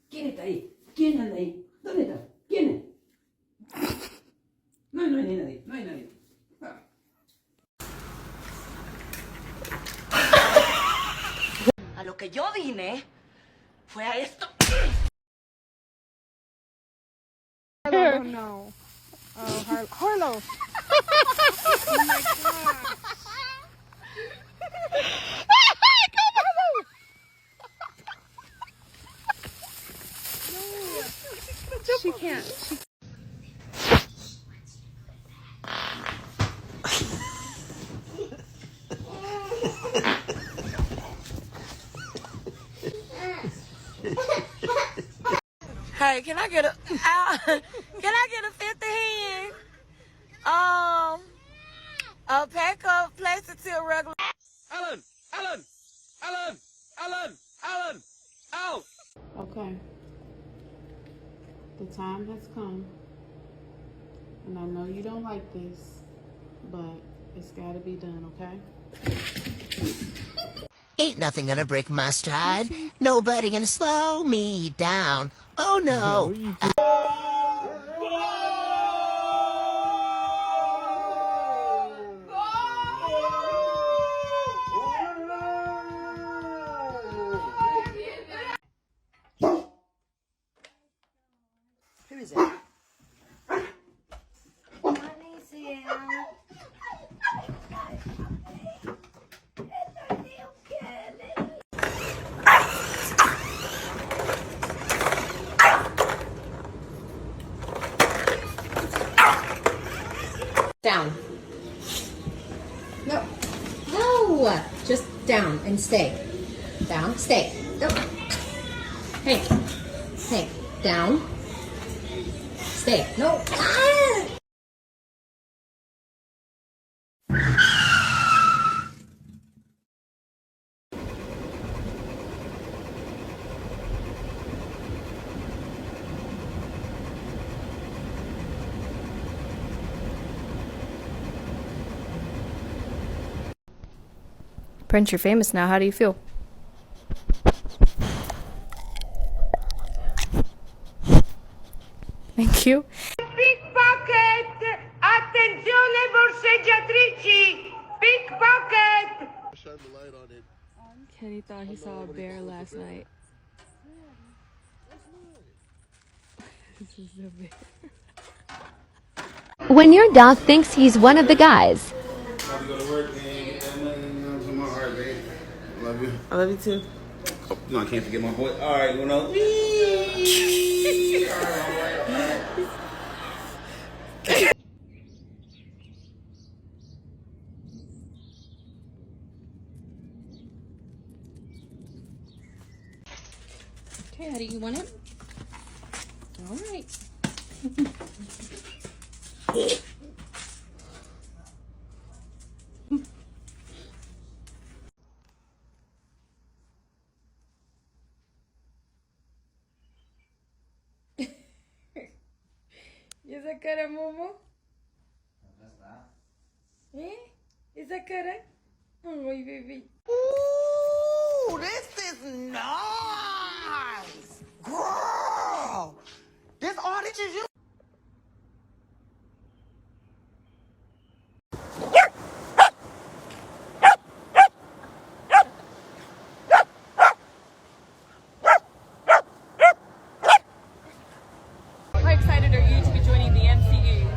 ¿Quién está ahí? ¿Quién anda ahí? ¿Dónde está? ¿Quién es? No, no hay nadie, no hay nadie. Ah. A lo que yo vine fue a esto. I don't know. Oh, Harlow. Oh my god. No. She can't. Hey, can I get a can I get a 50 hand? A pack of plastic to a regular. Alan! Alan! Alan! Alan! Alan! Out! Okay. The time has come. And I know you don't like this, but it's gotta be done, okay? Ain't nothing gonna break my stride. Nobody gonna slow me down. Oh no. Who is it? Down. No. No. Just down and stay. Down. Stay. No. Hank. Hank. Down. Stay. No. Ah! Prince, you're famous now. How do you feel? Thank you. Pickpocket! Attenzione borseggiatrici! Pickpocket! Shine the light on it. Kenny thought he saw a bear last night. This is a bear. When your dog thinks he's one of the guys. Time to go to work and get that money in my heart, babe. I love you. I love you too. Oh, no, I can't forget my boy. All right, you know. Okay, how do you want it? All right. ¿Y esa cara, Momo? ¿Eh? ¿Esa cara? Ay, baby. Ooh, this is nice! Girl! This all that you How excited are you to be joining the MCU?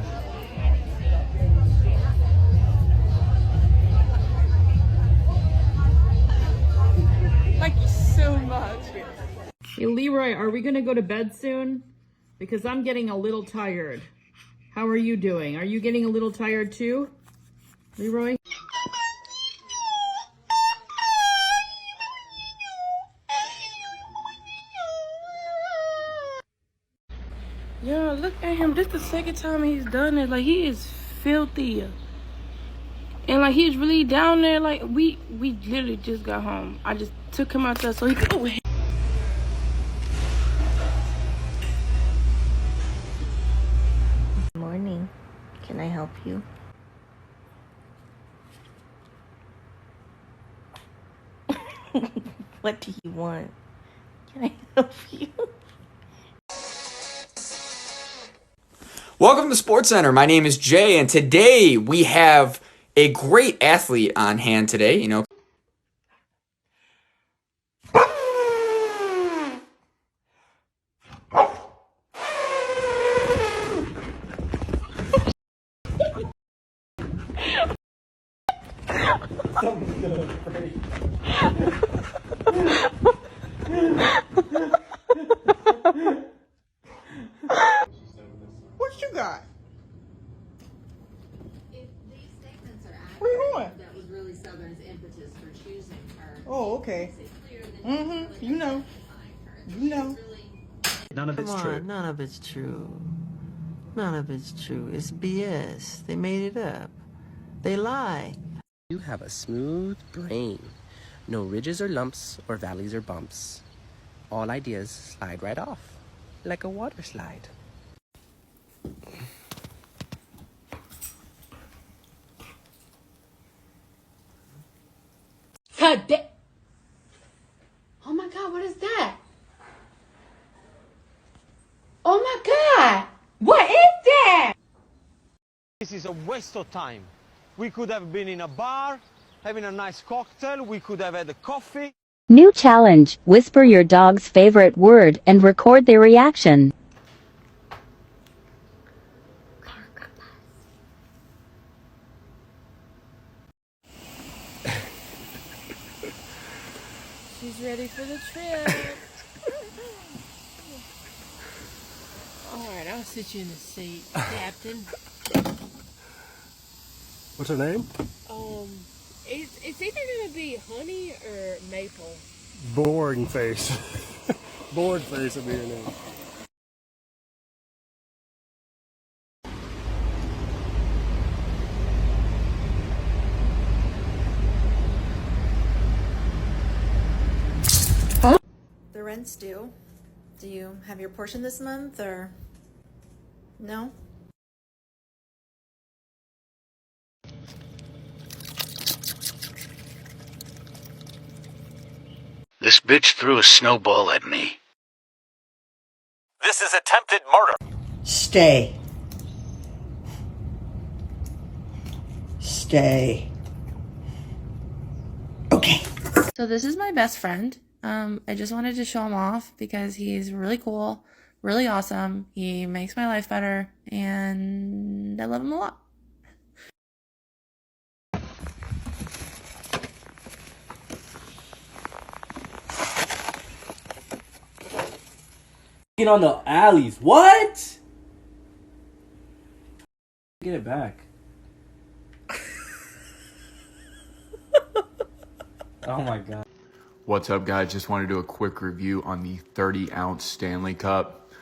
Thank you so much. Hey, Leroy, are we going to go to bed soon? Because I'm getting a little tired. How are you doing? Are you getting a little tired too, Leroy? Yeah, look at him. This is the second time he's done it. Like, he is filthy. And, like, he's really down there. Like, we literally just got home. I just took him out there so he could go ahead. Morning. Can I help you? What do you want? Can I help you? Welcome to Sports Center. My name is Jay, and today we have a great athlete on hand today. You know, What you got? If these statements are accurate, Where you going? that was really Southern's impetus for choosing her. Oh, okay. You know. You know. None of it's true. None of it's true. None of it's true. It's BS. They made it up. They lie. You have a smooth brain. No ridges or lumps or valleys or bumps. All ideas slide right off, like a water slide. Oh my God, what is that? Oh my God, what is that? This is a waste of time. We could have been in a bar, having a nice cocktail. We could have had a coffee. New challenge, whisper your dog's favorite word and record their reaction. She's ready for the trip. Alright, I'll sit you in the seat, Captain. What's her name? It's either gonna be honey or maple. Boring face. Bored face would be her name. The rent's due. Do you have your portion this month or no? This bitch threw a snowball at me. This is attempted murder. Stay. Stay. Okay. So this is my best friend. I just wanted to show him off because he's really cool, really awesome. He makes my life better, and I love him a lot. Get on the alleys. What? Get it back. Oh my God. What's up, guys? Just want to do a quick review on the 30-ounce Stanley Cup.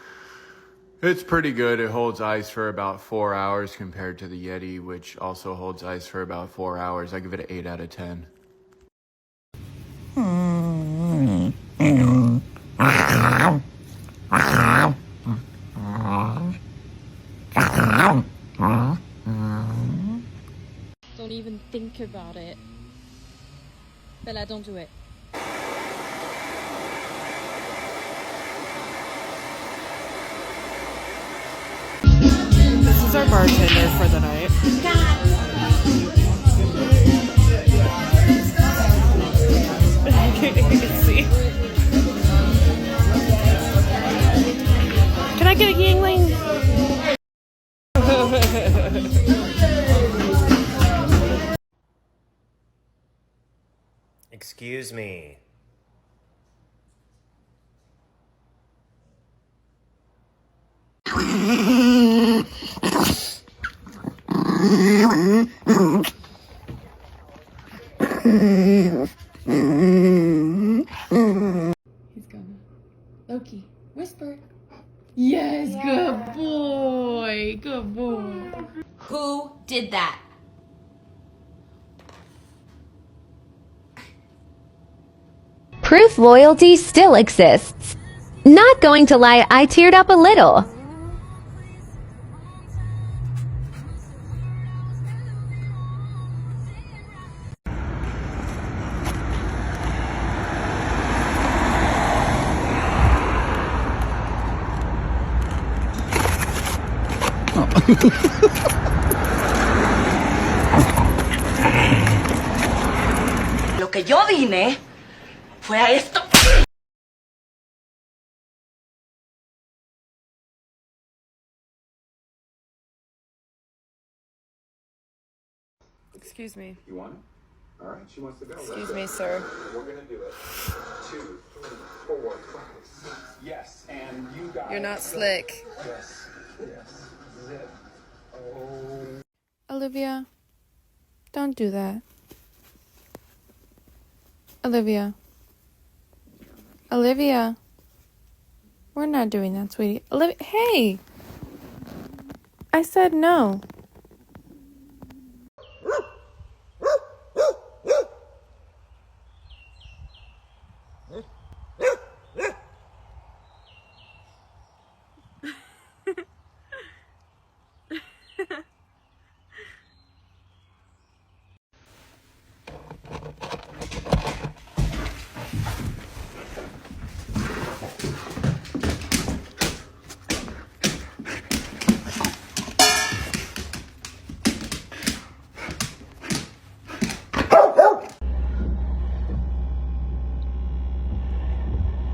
It's pretty good. It holds ice for about 4 hours compared to the Yeti, which also holds ice for about 4 hours. I give it an 8 out of 10. Don't even think about it. Bella, don't do it. This is our bartender for the night. You can see. Can I get a Yingling? Excuse me. He's gone. Loki, whisper. Yes, good boy. Good boy. Who did that? Proof loyalty still exists. Not going to lie, I teared up a little. Lo que yo vine fue a esto. Excuse me. You want it? All right, she wants to go. Excuse me, sir. We're gonna do it. 2, 3, 4, 5, 6. Yes, and you got. You're not slick. Yes, yes. Zip. Oh. Olivia, don't do that. Olivia. Olivia. We're not doing that, sweetie. Olivia, hey! I said no.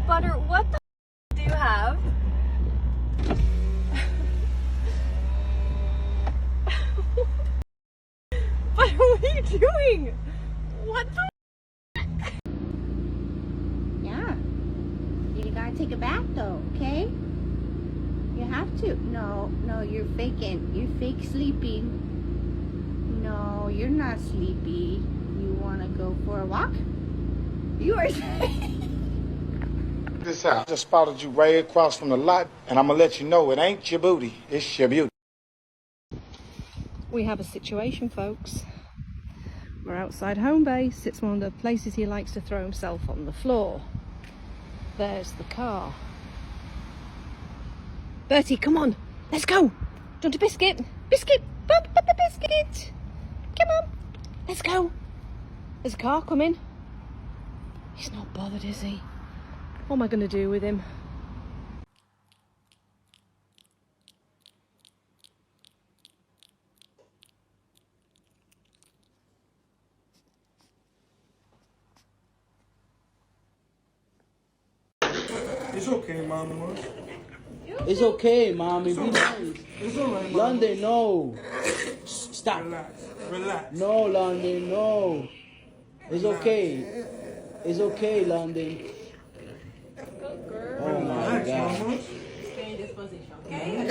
Butter, what the do you have? Butter, what are you doing? What the? Yeah. You gotta take a bath though, okay? You have to. No, you're faking. You're fake sleeping. No, you're not sleepy. You wanna go for a walk? You are This out. I just spotted you right across from the lot, and I'm gonna let you know it ain't your booty, it's your beauty. We have a situation, folks. We're outside home base. It's one of the places he likes to throw himself on the floor. There's the car. Bertie, come on. Let's go. Do you want a biscuit? Biscuit. Bump the biscuit. Come on. Let's go. There's a car coming. He's not bothered, is he? What am I going to do with him? It's okay, Mama. It's okay, mommy. Be nice. It's all right, Mama. London, no. Stop. Relax. No, London, no. It's okay. It's okay, London. Oh my God. Stay in this position, okay?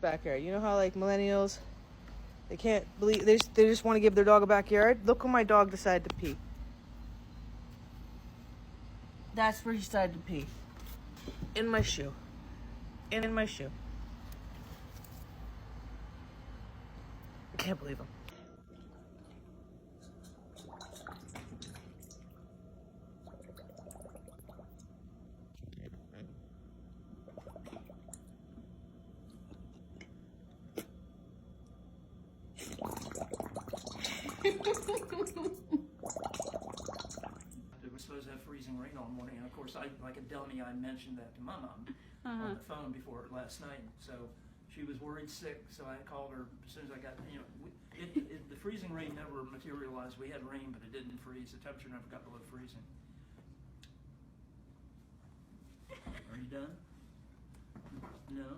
Backyard. You know how like millennials, they can't believe they just want to give their dog a backyard. Look where my dog decided to pee. That's where he decided to pee. In my shoe. In my shoe. I can't believe him. It was supposed to have freezing rain all morning, and of course, like a dummy, I mentioned that to my mom on the phone before last night. So she was worried sick, so I called her as soon as I got, the freezing rain never materialized. We had rain, but it didn't freeze. The temperature never got below freezing. Are you done? No?